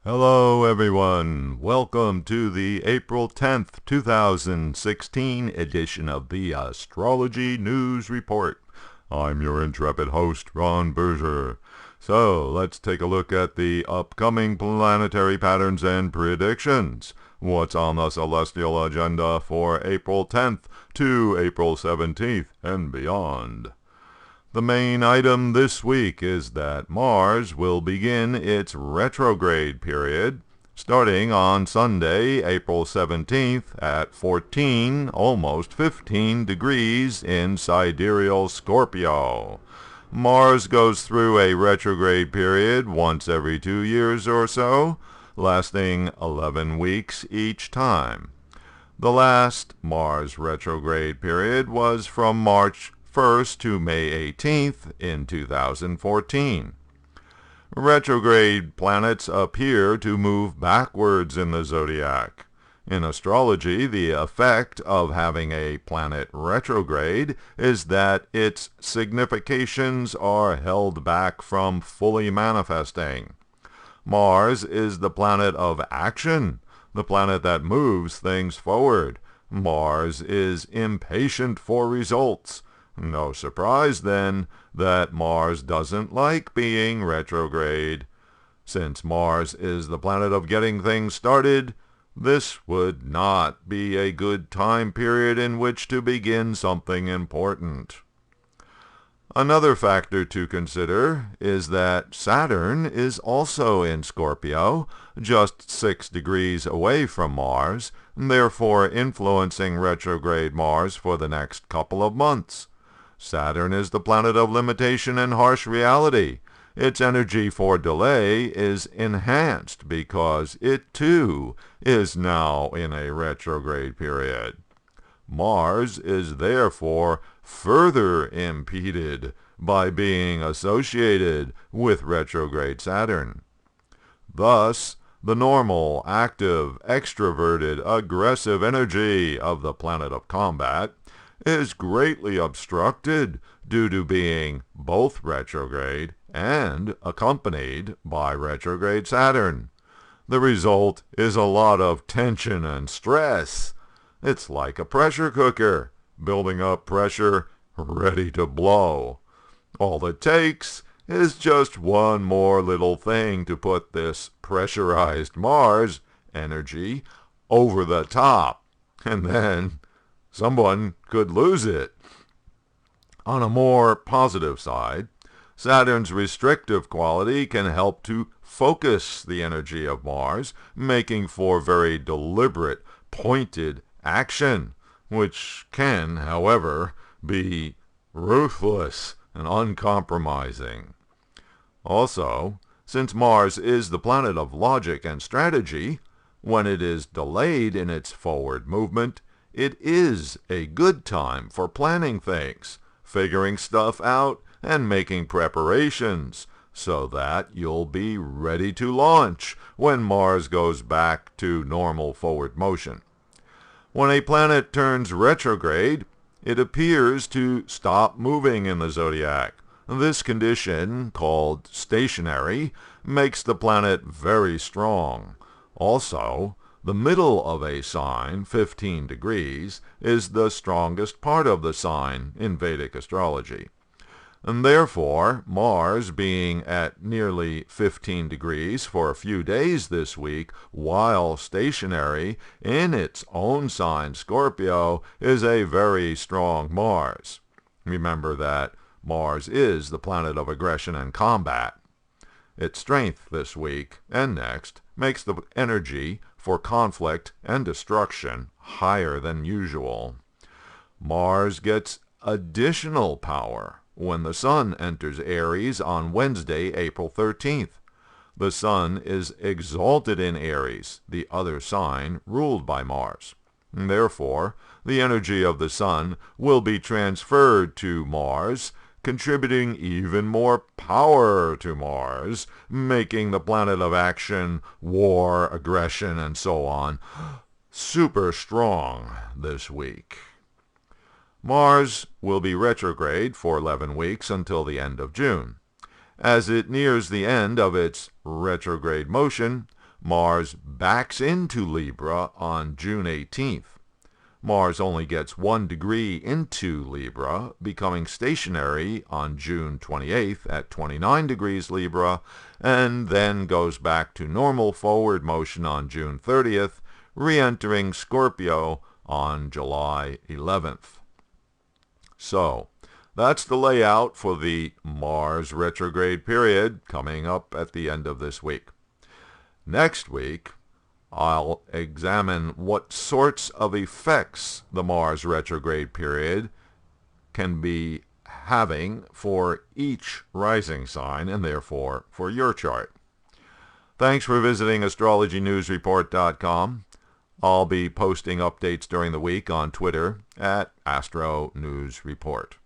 Hello everyone, welcome to the April 10th, 2016 edition of the Astrology News Report. I'm your intrepid host, Ron Berger. So, let's take a look at the upcoming planetary patterns and predictions. What's on the celestial agenda for April 10th to April 17th and beyond? The main item this week is that Mars will begin its retrograde period starting on Sunday, April 17th at 14, almost 15 degrees in sidereal Scorpio. Mars goes through a retrograde period once every 2 years or so, lasting 11 weeks each time. The last Mars retrograde period was from March 1st to May 18th in 2014. Retrograde planets appear to move backwards in the zodiac. In astrology, the effect of having a planet retrograde is that its significations are held back from fully manifesting. Mars is the planet of action, the planet that moves things forward. Mars is impatient for results. No surprise, then, that Mars doesn't like being retrograde. Since Mars is the planet of getting things started, this would not be a good time period in which to begin something important. Another factor to consider is that Saturn is also in Scorpio, just 6 degrees away from Mars, therefore influencing retrograde Mars for the next couple of months. Saturn is the planet of limitation and harsh reality. Its energy for delay is enhanced because it too is now in a retrograde period. Mars is therefore further impeded by being associated with retrograde Saturn. Thus, the normal, active, extroverted, aggressive energy of the planet of combat is greatly obstructed due to being both retrograde and accompanied by retrograde Saturn. The result is a lot of tension and stress. It's like a pressure cooker, building up pressure, ready to blow. All it takes is just one more little thing to put this pressurized Mars energy over the top, and then someone could lose it. On a more positive side, Saturn's restrictive quality can help to focus the energy of Mars, making for very deliberate, pointed action, which can, however, be ruthless and uncompromising. Also, since Mars is the planet of logic and strategy, when it is delayed in its forward movement, it is a good time for planning things, figuring stuff out, and making preparations, so that you'll be ready to launch when Mars goes back to normal forward motion. When a planet turns retrograde, it appears to stop moving in the zodiac. This condition, called stationary, makes the planet very strong. Also, the middle of a sign, 15 degrees, is the strongest part of the sign in Vedic astrology. And therefore, Mars being at nearly 15 degrees for a few days this week while stationary in its own sign, Scorpio, is a very strong Mars. Remember that Mars is the planet of aggression and combat. Its strength this week and next makes the energy for conflict and destruction higher than usual. Mars gets additional power when the Sun enters Aries on Wednesday, April 13th. The Sun is exalted in Aries, the other sign ruled by Mars. Therefore, the energy of the Sun will be transferred to Mars, contributing even more power to Mars, making the planet of action, war, aggression, and so on super strong this week. Mars will be retrograde for 11 weeks until the end of June. As it nears the end of its retrograde motion, Mars backs into Libra on June 18th. Mars only gets 1 degree into Libra, becoming stationary on June 28th at 29 degrees Libra, and then goes back to normal forward motion on June 30th, re-entering Scorpio on July 11th. So, that's the layout for the Mars retrograde period coming up at the end of this week. Next week, I'll examine what sorts of effects the Mars retrograde period can be having for each rising sign and therefore for your chart. Thanks for visiting astrologynewsreport.com. I'll be posting updates during the week on Twitter at Astro News Report.